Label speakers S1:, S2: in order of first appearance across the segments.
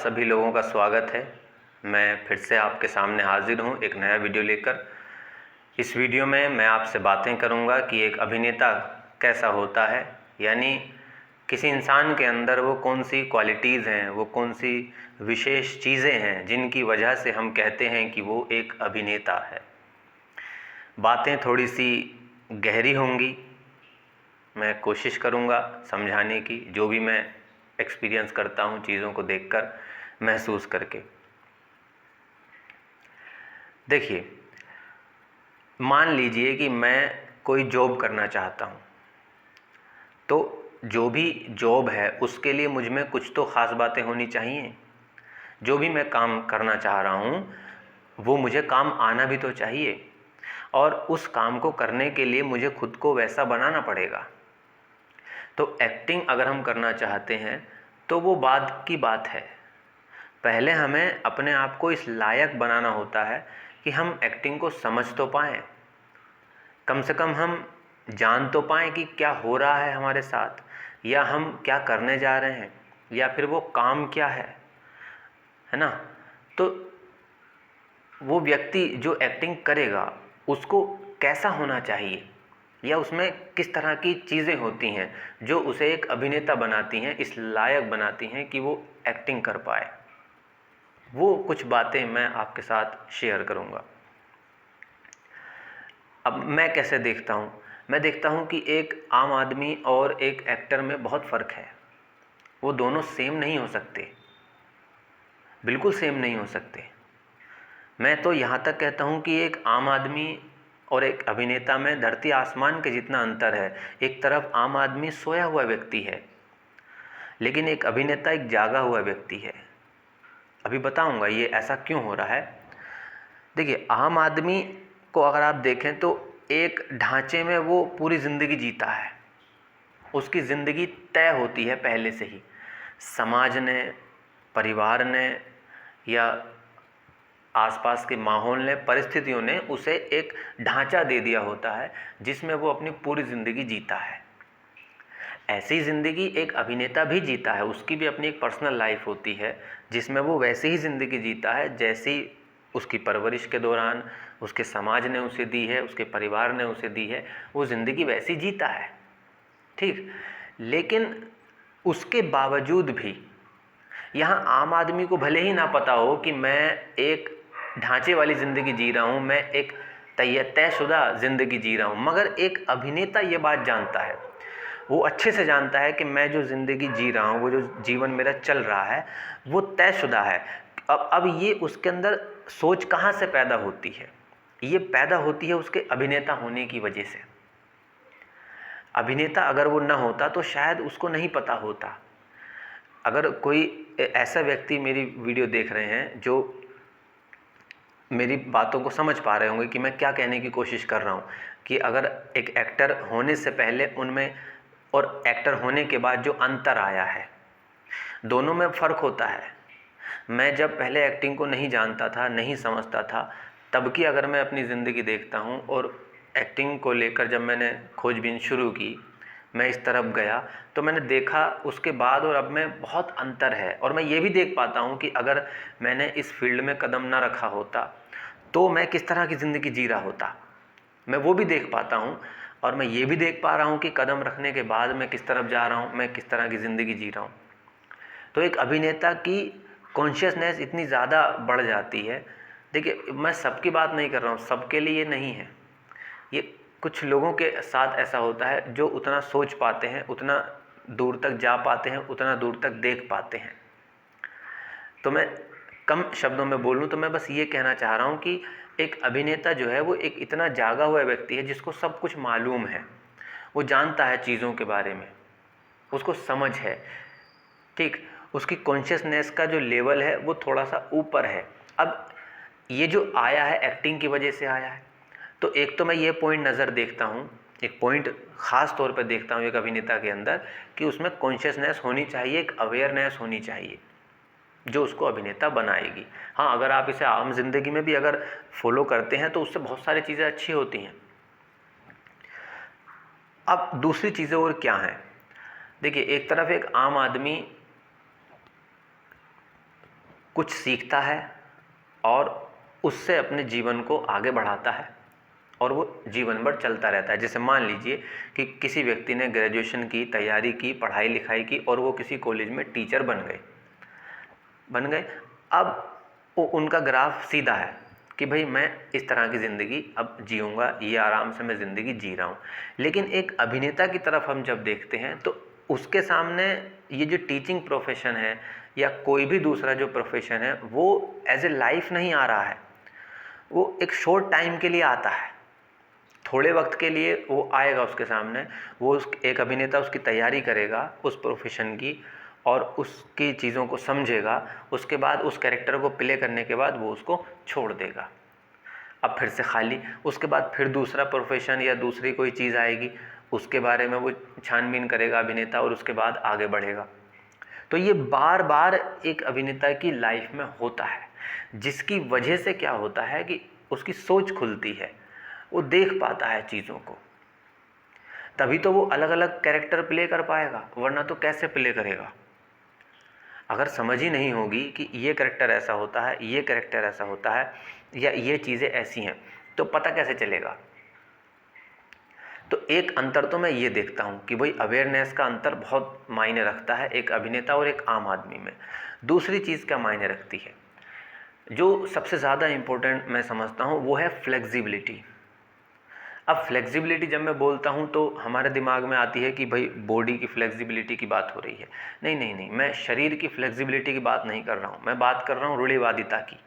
S1: सभी लोगों का स्वागत है। मैं फिर से आपके सामने हाजिर हूँ एक नया वीडियो लेकर। इस वीडियो में मैं आपसे बातें करूँगा कि एक अभिनेता कैसा होता है, यानी किसी इंसान के अंदर वो कौन सी क्वालिटीज़ हैं, वो कौन सी विशेष चीज़ें हैं जिनकी वजह से हम कहते हैं कि वो एक अभिनेता है। बातें थोड़ी सी गहरी होंगी, मैं कोशिश करूँगा समझाने की, जो भी मैं एक्सपीरियंस करता हूँ चीज़ों को देखकर, महसूस करके। देखिए, मान लीजिए कि मैं कोई जॉब करना चाहता हूँ, तो जो भी जॉब है उसके लिए मुझ में कुछ तो ख़ास बातें होनी चाहिए। जो भी मैं काम करना चाह रहा हूँ वो मुझे काम आना भी तो चाहिए, और उस काम को करने के लिए मुझे खुद को वैसा बनाना पड़ेगा। तो एक्टिंग अगर हम करना चाहते हैं तो वो बाद की बात है। पहले हमें अपने आप को इस लायक बनाना होता है कि हम एक्टिंग को समझ तो पाएँ, कम से कम हम जान तो पाएँ कि क्या हो रहा है हमारे साथ, या हम क्या करने जा रहे हैं, या फिर वो काम क्या है ना। तो वो व्यक्ति जो एक्टिंग करेगा उसको कैसा होना चाहिए, या उसमें किस तरह की चीज़ें होती हैं जो उसे एक अभिनेता बनाती हैं, इस लायक बनाती हैं कि वो एक्टिंग कर पाए। वो कुछ बातें मैं आपके साथ शेयर करूँगा। अब मैं कैसे देखता हूँ, मैं देखता हूँ कि एक आम आदमी और एक एक्टर में बहुत फ़र्क है। वो दोनों सेम नहीं हो सकते, बिल्कुल सेम नहीं हो सकते। मैं तो यहाँ तक कहता हूँ कि एक आम आदमी और एक अभिनेता में धरती आसमान के जितना अंतर है। एक तरफ आम आदमी सोया हुआ व्यक्ति है, लेकिन एक अभिनेता एक जागा हुआ व्यक्ति है। अभी बताऊँगा ये ऐसा क्यों हो रहा है। देखिए, आम आदमी को अगर आप देखें तो एक ढांचे में वो पूरी ज़िंदगी जीता है, उसकी ज़िंदगी तय होती है पहले से ही। समाज ने, परिवार ने, या आसपास के माहौल ने, परिस्थितियों ने उसे एक ढांचा दे दिया होता है जिसमें वो अपनी पूरी ज़िंदगी जीता है। ऐसी ज़िंदगी एक अभिनेता भी जीता है, उसकी भी अपनी एक पर्सनल लाइफ होती है जिसमें वो वैसी ही ज़िंदगी जीता है जैसी उसकी परवरिश के दौरान उसके समाज ने उसे दी है, उसके परिवार ने उसे दी है। वो ज़िंदगी वैसी जीता है, ठीक। लेकिन उसके बावजूद भी यहाँ आम आदमी को भले ही ना पता हो कि मैं एक ढांचे वाली ज़िंदगी जी रहा हूँ, मैं एक तयशुदा ज़िंदगी जी रहा हूँ, मगर एक अभिनेता ये बात जानता है। वो अच्छे से जानता है कि मैं जो ज़िंदगी जी रहा हूँ, वो जो जीवन मेरा चल रहा है, वो तयशुदा है। अब ये उसके अंदर सोच कहाँ से पैदा होती है? ये पैदा होती है उसके अभिनेता होने की वजह से। अभिनेता अगर वो ना होता तो शायद उसको नहीं पता होता। अगर कोई ऐसा व्यक्ति मेरी वीडियो देख रहे हैं जो मेरी बातों को समझ पा रहे होंगे कि मैं क्या कहने की कोशिश कर रहा हूँ, कि अगर एक एक्टर होने से पहले उनमें और एक्टर होने के बाद जो अंतर आया है, दोनों में फ़र्क होता है। मैं जब पहले एक्टिंग को नहीं जानता था, नहीं समझता था, तब की अगर मैं अपनी ज़िंदगी देखता हूँ और एक्टिंग को लेकर जब मैंने खोजबीन शुरू की, मैं इस तरफ गया, तो मैंने देखा उसके बाद और अब में बहुत अंतर है। और मैं ये भी देख पाता हूँ कि अगर मैंने इस फील्ड में कदम ना रखा होता तो मैं किस तरह की ज़िंदगी जी रहा होता, मैं वो भी देख पाता हूँ। और मैं ये भी देख पा रहा हूँ कि कदम रखने के बाद मैं किस तरफ जा रहा हूँ, मैं किस तरह की ज़िंदगी जी रहा हूँ। तो एक अभिनेता की कॉन्शियसनेस इतनी ज़्यादा बढ़ जाती है। देखिए, मैं सबकी बात नहीं कर रहा हूँ, सबके लिए नहीं है ये। कुछ लोगों के साथ ऐसा होता है जो उतना सोच पाते हैं, उतना दूर तक जा पाते हैं, उतना दूर तक देख पाते हैं। तो मैं कम शब्दों में बोलूँ तो मैं बस ये कहना चाह रहा हूँ कि एक अभिनेता जो है वो एक इतना जागा हुआ व्यक्ति है जिसको सब कुछ मालूम है, वो जानता है चीज़ों के बारे में, उसको समझ है, ठीक। उसकी कॉन्शियसनेस का जो लेवल है वो थोड़ा सा ऊपर है। अब ये जो आया है एक्टिंग की वजह से आया है। तो एक तो मैं ये पॉइंट नज़र देखता हूँ, एक पॉइंट ख़ास तौर पे देखता हूँ एक अभिनेता के अंदर, कि उसमें कॉन्शियसनेस होनी चाहिए, एक अवेयरनेस होनी चाहिए जो उसको अभिनेता बनाएगी। हाँ, अगर आप इसे आम जिंदगी में भी अगर फॉलो करते हैं तो उससे बहुत सारी चीज़ें अच्छी होती हैं। अब दूसरी चीज़ें और क्या हैं? देखिए, एक तरफ एक आम आदमी कुछ सीखता है और उससे अपने जीवन को आगे बढ़ाता है और वो जीवन भर चलता रहता है। जैसे मान लीजिए कि किसी व्यक्ति ने ग्रेजुएशन की तैयारी की, पढ़ाई लिखाई की और वो किसी कॉलेज में टीचर बन गए। अब वो उनका ग्राफ सीधा है कि भाई मैं इस तरह की ज़िंदगी अब जीऊँगा, ये आराम से मैं ज़िंदगी जी रहा हूँ। लेकिन एक अभिनेता की तरफ हम जब देखते हैं तो उसके सामने ये जो टीचिंग प्रोफेशन है या कोई भी दूसरा जो प्रोफेशन है वो एज ए लाइफ नहीं आ रहा है, वो एक शॉर्ट टाइम के लिए आता है, थोड़े वक्त के लिए वो आएगा उसके सामने। वो एक अभिनेता उसकी तैयारी करेगा उस प्रोफेशन की और उसकी चीज़ों को समझेगा, उसके बाद उस कैरेक्टर को प्ले करने के बाद वो उसको छोड़ देगा, अब फिर से खाली। उसके बाद फिर दूसरा प्रोफेशन या दूसरी कोई चीज़ आएगी, उसके बारे में वो छानबीन करेगा अभिनेता और उसके बाद आगे बढ़ेगा। तो ये बार बार एक अभिनेता की लाइफ में होता है, जिसकी वजह से क्या होता है कि उसकी सोच खुलती है, वो देख पाता है चीज़ों को, तभी तो वो अलग अलग कैरेक्टर प्ले कर पाएगा, वरना तो कैसे प्ले करेगा। अगर समझ ही नहीं होगी कि ये कैरेक्टर ऐसा होता है, ये कैरेक्टर ऐसा होता है या ये चीज़ें ऐसी हैं, तो पता कैसे चलेगा। तो एक अंतर तो मैं ये देखता हूँ कि भाई अवेयरनेस का अंतर बहुत मायने रखता है एक अभिनेता और एक आम आदमी में। दूसरी चीज़ क्या मायने रखती है, जो सबसे ज़्यादा इम्पोर्टेंट मैं समझता हूँ, वो है फ्लेक्सिबिलिटी। अब फ्लेक्सिबिलिटी जब मैं बोलता हूँ तो हमारे दिमाग में आती है कि भाई बॉडी की फ्लेक्सिबिलिटी की बात हो रही है। नहीं नहीं नहीं, मैं शरीर की फ्लेक्सिबिलिटी की बात नहीं कर रहा हूँ, मैं बात कर रहा हूँ रूढ़िवादिता की।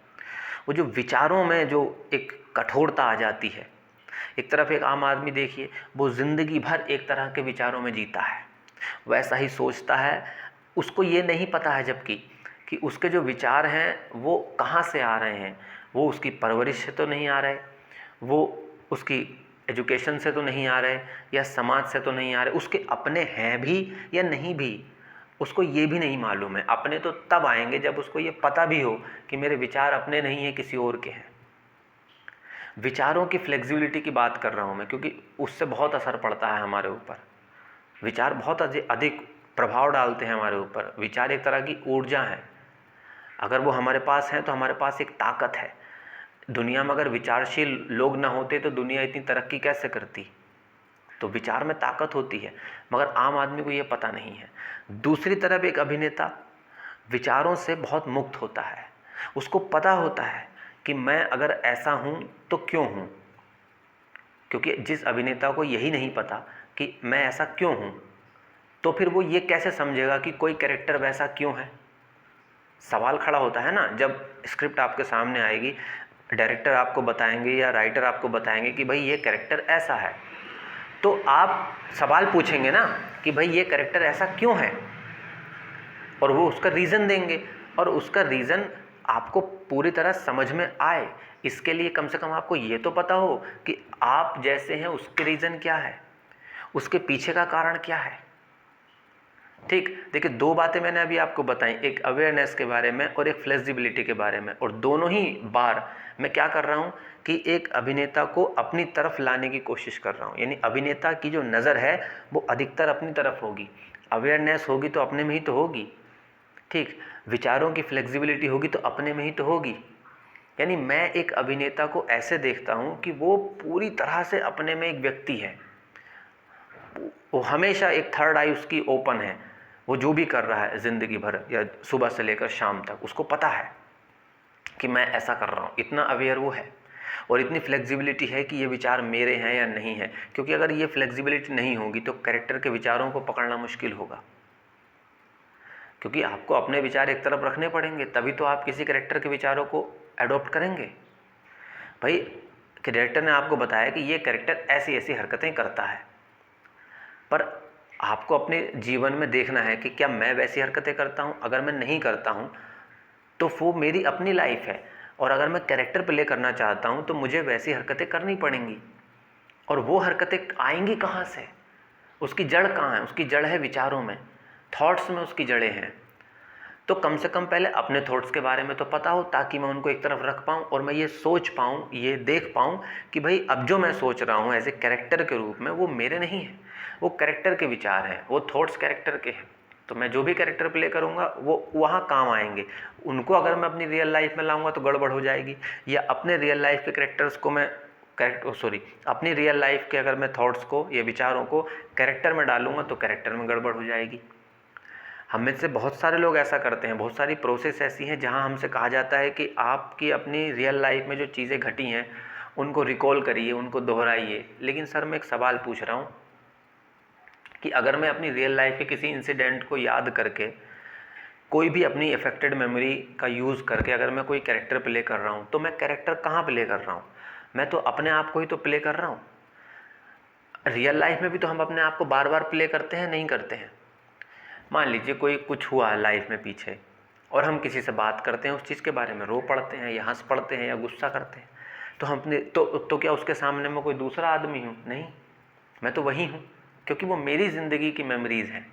S1: वो जो विचारों में जो एक कठोरता आ जाती है। एक तरफ एक आम आदमी देखिए, वो ज़िंदगी भर एक तरह के विचारों में जीता है, वैसा ही सोचता है, उसको ये नहीं पता है जबकि कि उसके जो विचार हैं वो कहाँ से आ रहे हैं। वो उसकी परवरिश से तो नहीं आ रहे, वो उसकी एजुकेशन से तो नहीं आ रहे, या समाज से तो नहीं आ रहे, उसके अपने हैं भी या नहीं भी, उसको ये भी नहीं मालूम है। अपने तो तब आएंगे जब उसको ये पता भी हो कि मेरे विचार अपने नहीं हैं, किसी और के हैं। विचारों की फ्लेक्सिबिलिटी की बात कर रहा हूँ मैं, क्योंकि उससे बहुत असर पड़ता है हमारे ऊपर। विचार बहुत अधिक प्रभाव डालते हैं हमारे ऊपर। विचार एक तरह की ऊर्जा है, अगर वो हमारे पास है तो हमारे पास एक ताकत है। दुनिया में अगर विचारशील लोग ना होते तो दुनिया इतनी तरक्की कैसे करती। तो विचार में ताकत होती है, मगर आम आदमी को ये पता नहीं है। दूसरी तरफ एक अभिनेता विचारों से बहुत मुक्त होता है, उसको पता होता है कि मैं अगर ऐसा हूँ तो क्यों हूँ। क्योंकि जिस अभिनेता को यही नहीं पता कि मैं ऐसा क्यों हूँ, तो फिर वो ये कैसे समझेगा कि कोई कैरेक्टर वैसा क्यों है। सवाल खड़ा होता है ना, जब स्क्रिप्ट आपके सामने आएगी, डायरेक्टर आपको बताएंगे या राइटर आपको बताएंगे कि भाई ये कैरेक्टर ऐसा है, तो आप सवाल पूछेंगे ना कि भाई ये कैरेक्टर ऐसा क्यों है, और वो उसका रीज़न देंगे। और उसका रीज़न आपको पूरी तरह समझ में आए, इसके लिए कम से कम आपको ये तो पता हो कि आप जैसे हैं उसके रीज़न क्या है, उसके पीछे का कारण क्या है। ठीक, देखिए दो बातें मैंने अभी आपको बताई, एक अवेयरनेस के बारे में और एक फ्लेक्सिबिलिटी के बारे में। और दोनों ही बार मैं क्या कर रहा हूँ कि एक अभिनेता को अपनी तरफ लाने की कोशिश कर रहा हूँ। यानी अभिनेता की जो नज़र है वो अधिकतर अपनी तरफ होगी। अवेयरनेस होगी तो अपने में ही तो होगी, ठीक, विचारों की फ्लेक्सिबिलिटी होगी तो अपने में ही तो होगी। यानी मैं एक अभिनेता को ऐसे देखता हूँ कि वो पूरी तरह से अपने में एक व्यक्ति है, वो हमेशा एक थर्ड आई उसकी ओपन है। वो जो भी कर रहा है ज़िंदगी भर या सुबह से लेकर शाम तक, उसको पता है कि मैं ऐसा कर रहा हूँ, इतना अवेयर वो है। और इतनी फ्लेक्सिबिलिटी है कि ये विचार मेरे हैं या नहीं है, क्योंकि अगर ये फ्लेक्सिबिलिटी नहीं होगी तो कैरेक्टर के विचारों को पकड़ना मुश्किल होगा। क्योंकि आपको अपने विचार एक तरफ रखने पड़ेंगे, तभी तो आप किसी कैरेक्टर के विचारों को अडॉप्ट करेंगे। भाई डायरेक्टर ने आपको बताया कि ये कैरेक्टर ऐसी ऐसी हरकतें करता है, पर आपको अपने जीवन में देखना है कि क्या मैं वैसी हरकतें करता हूँ। अगर मैं नहीं करता हूँ तो वो मेरी अपनी लाइफ है, और अगर मैं कैरेक्टर प्ले करना चाहता हूँ तो मुझे वैसी हरकतें करनी पड़ेंगी। और वो हरकतें आएंगी कहाँ से, उसकी जड़ कहाँ है, उसकी जड़ है विचारों में, थॉट्स में उसकी जड़ें हैं। तो कम से कम पहले अपने थॉट्स के बारे में तो पता हो, ताकि मैं उनको एक तरफ रख पाऊँ और मैं ये सोच पाऊँ, ये देख पाऊँ कि भाई अब जो मैं सोच रहा हूँ एज ए कैरेक्टर के रूप में, वो मेरे नहीं है, वो कैरेक्टर के विचार हैं, वो थॉट्स कैरेक्टर के हैं। तो मैं जो भी कैरेक्टर प्ले करूँगा वो वहाँ काम आएंगे। उनको अगर मैं अपनी रियल लाइफ में लाऊंगा तो गड़बड़ हो जाएगी, या अपने रियल लाइफ के कैरेक्टर्स को मैं अपनी रियल लाइफ के अगर मैं थॉट्स को या विचारों को कैरेक्टर में डालूंगा तो कैरेक्टर में गड़बड़ हो जाएगी। हम में से बहुत सारे लोग ऐसा करते हैं, बहुत सारी प्रोसेस ऐसी हैं जहां हमसे कहा जाता है कि आपकी अपनी रियल लाइफ में जो चीज़ें घटी हैं उनको रिकॉल करिए, उनको दोहराइए। लेकिन सर मैं एक सवाल पूछ रहा हूँ कि अगर मैं अपनी रियल लाइफ के किसी इंसिडेंट को याद करके, कोई भी अपनी अफेक्टेड मेमोरी का यूज़ करके अगर मैं कोई कैरेक्टर प्ले कर रहा हूँ, तो मैं कैरेक्टर कहाँ प्ले कर रहा हूँ? मैं तो अपने आप को ही तो प्ले कर रहा हूँ। रियल लाइफ में भी तो हम अपने आप को बार बार प्ले करते हैं, नहीं करते हैं? मान लीजिए कोई कुछ हुआ है लाइफ में पीछे, और हम किसी से बात करते हैं, उस चीज़ के बारे में रो पड़ते हैं या हंस पड़ते हैं या गुस्सा करते हैं, तो हम अपने तो क्या उसके सामने मैं कोई दूसरा आदमी हूँ? नहीं, मैं तो वही हूँ, क्योंकि वो मेरी ज़िंदगी की मेमोरीज़ हैं।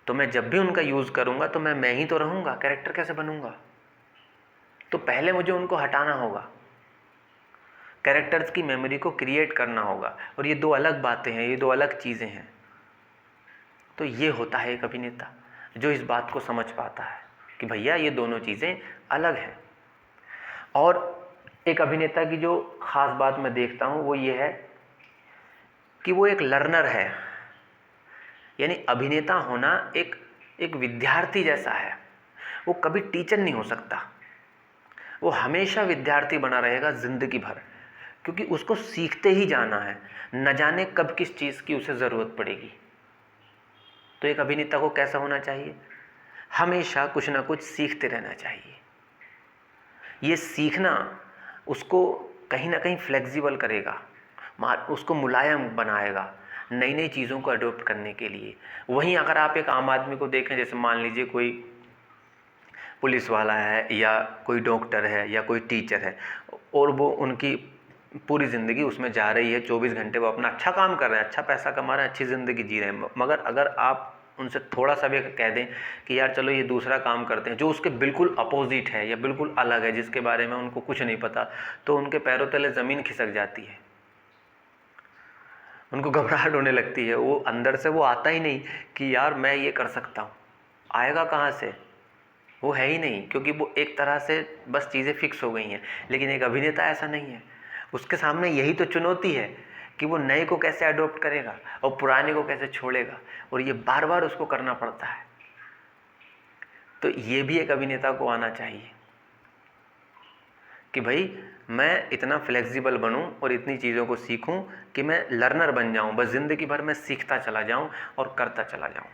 S1: तो मैं जब भी उनका यूज़ करूँगा तो मैं ही तो रहूँगा, कैरेक्टर कैसे बनूँगा? तो पहले मुझे उनको हटाना होगा, कैरेक्टर्स की मेमोरी को क्रिएट करना होगा, और ये दो अलग बातें हैं, ये दो अलग चीज़ें हैं। तो ये होता है एक अभिनेता जो इस बात को समझ पाता है कि भैया ये दोनों चीज़ें अलग हैं। और एक अभिनेता की जो ख़ास बात मैं देखता हूँ वो ये है कि वो एक लर्नर है। यानी अभिनेता होना एक विद्यार्थी जैसा है। वो कभी टीचर नहीं हो सकता, वो हमेशा विद्यार्थी बना रहेगा ज़िंदगी भर, क्योंकि उसको सीखते ही जाना है, न जाने कब किस चीज़ की उसे ज़रूरत पड़ेगी। तो एक अभिनेता को कैसा होना चाहिए? हमेशा कुछ ना कुछ सीखते रहना चाहिए। ये सीखना उसको कहीं ना कहीं फ्लेक्सिबल करेगा, उसको मुलायम बनाएगा नई नई चीज़ों को अडॉप्ट करने के लिए। वहीं अगर आप एक आम आदमी को देखें, जैसे मान लीजिए कोई पुलिस वाला है या कोई डॉक्टर है या कोई टीचर है, और वो उनकी पूरी ज़िंदगी उसमें जा रही है, 24 घंटे वो अपना अच्छा काम कर रहे हैं, अच्छा पैसा कमा रहे हैं, अच्छी ज़िंदगी जी रहे हैं, मगर अगर आप उनसे थोड़ा सा भी कह दें कि यार चलो ये दूसरा काम करते हैं जो उसके बिल्कुल अपोजिट है या बिल्कुल अलग है, जिसके बारे में उनको कुछ नहीं पता, तो उनके पैरों तले ज़मीन खिसक जाती है, उनको घबराहट होने लगती है। वो अंदर से वो आता ही नहीं कि यार मैं ये कर सकता हूँ, आएगा कहाँ से? वो है ही नहीं, क्योंकि वो एक तरह से बस चीज़ें फिक्स हो गई हैं। लेकिन एक अभिनेता ऐसा नहीं है, उसके सामने यही तो चुनौती है कि वो नए को कैसे अडॉप्ट करेगा और पुराने को कैसे छोड़ेगा, और ये बार बार उसको करना पड़ता है। तो ये भी एक अभिनेता को आना चाहिए कि भाई मैं इतना फ्लेक्सिबल बनूं और इतनी चीज़ों को सीखूं कि मैं लर्नर बन जाऊं, बस ज़िंदगी भर मैं सीखता चला जाऊं और करता चला जाऊं।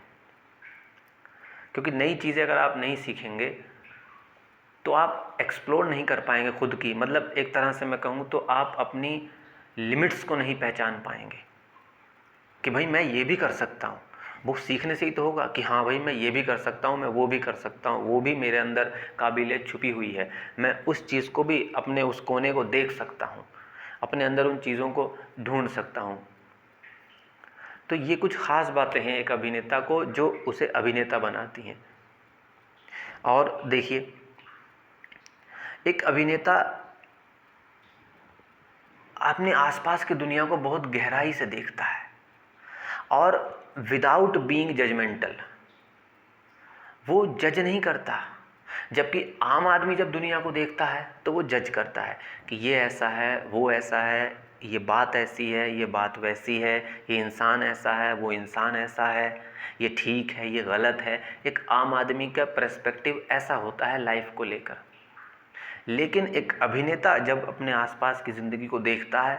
S1: क्योंकि नई चीज़ें अगर आप नहीं सीखेंगे तो आप एक्सप्लोर नहीं कर पाएंगे खुद की, मतलब एक तरह से मैं कहूँ तो आप अपनी लिमिट्स को नहीं पहचान पाएंगे कि भाई मैं ये भी कर सकता हूँ। वो सीखने से ही तो होगा कि हाँ भाई मैं ये भी कर सकता हूँ, मैं वो भी कर सकता हूँ, वो भी मेरे अंदर काबिलियत छुपी हुई है, मैं उस चीज़ को भी, अपने उस कोने को देख सकता हूँ, अपने अंदर उन चीज़ों को ढूंढ सकता हूँ। तो ये कुछ ख़ास बातें हैं एक अभिनेता को जो उसे अभिनेता बनाती हैं। और देखिए, एक अभिनेता अपने आसपास की दुनिया को बहुत गहराई से देखता है और विदाउट बीइंग जजमेंटल, वो जज नहीं करता। जबकि आम आदमी जब दुनिया को देखता है तो वो जज करता है कि ये ऐसा है, वो ऐसा है, ये बात ऐसी है, ये बात वैसी है, ये इंसान ऐसा है, वो इंसान ऐसा है, ये ठीक है, ये गलत है। एक आम आदमी का पर्सपेक्टिव ऐसा होता है लाइफ को लेकर। लेकिन एक अभिनेता जब अपने आसपास की ज़िंदगी को देखता है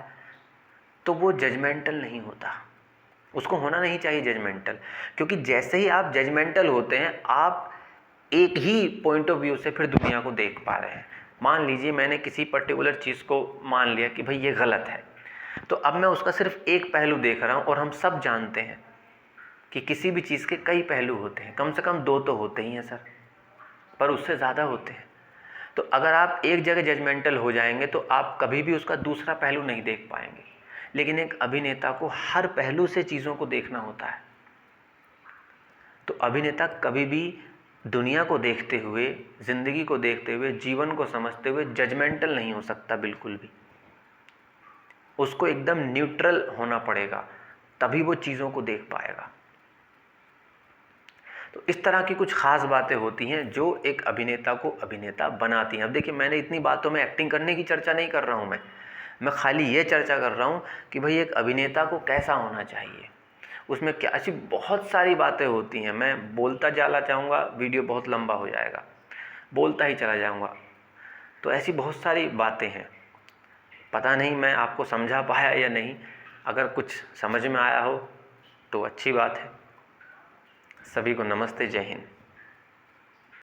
S1: तो वो जजमेंटल नहीं होता, उसको होना नहीं चाहिए जजमेंटल, क्योंकि जैसे ही आप जजमेंटल होते हैं आप एक ही पॉइंट ऑफ व्यू से फिर दुनिया को देख पा रहे हैं। मान लीजिए मैंने किसी पर्टिकुलर चीज़ को मान लिया कि भाई ये गलत है, तो अब मैं उसका सिर्फ एक पहलू देख रहा हूँ, और हम सब जानते हैं कि किसी भी चीज़ के कई पहलू होते हैं, कम से कम 2 तो होते ही हैं सर, पर उससे ज़्यादा होते हैं। तो अगर आप एक जगह जजमेंटल हो जाएंगे तो आप कभी भी उसका दूसरा पहलू नहीं देख पाएंगे। लेकिन एक अभिनेता को हर पहलू से चीज़ों को देखना होता है। तो अभिनेता कभी भी दुनिया को देखते हुए, ज़िंदगी को देखते हुए, जीवन को समझते हुए जजमेंटल नहीं हो सकता बिल्कुल भी। उसको एकदम न्यूट्रल होना पड़ेगा, तभी वो चीज़ों को देख पाएगा। तो इस तरह की कुछ ख़ास बातें होती हैं जो एक अभिनेता को अभिनेता बनाती हैं। अब देखिए, मैंने इतनी बातों में एक्टिंग करने की चर्चा नहीं कर रहा हूँ, मैं खाली ये चर्चा कर रहा हूँ कि भाई एक अभिनेता को कैसा होना चाहिए, उसमें क्या ऐसी बहुत सारी बातें होती हैं। मैं बोलता चला जाऊँगा, वीडियो बहुत लंबा हो जाएगा, बोलता ही चला जाऊँगा। तो ऐसी बहुत सारी बातें हैं। पता नहीं मैं आपको समझा पाया या नहीं। अगर कुछ समझ में आया हो तो अच्छी बात है। सभी को नमस्ते, जय हिंद।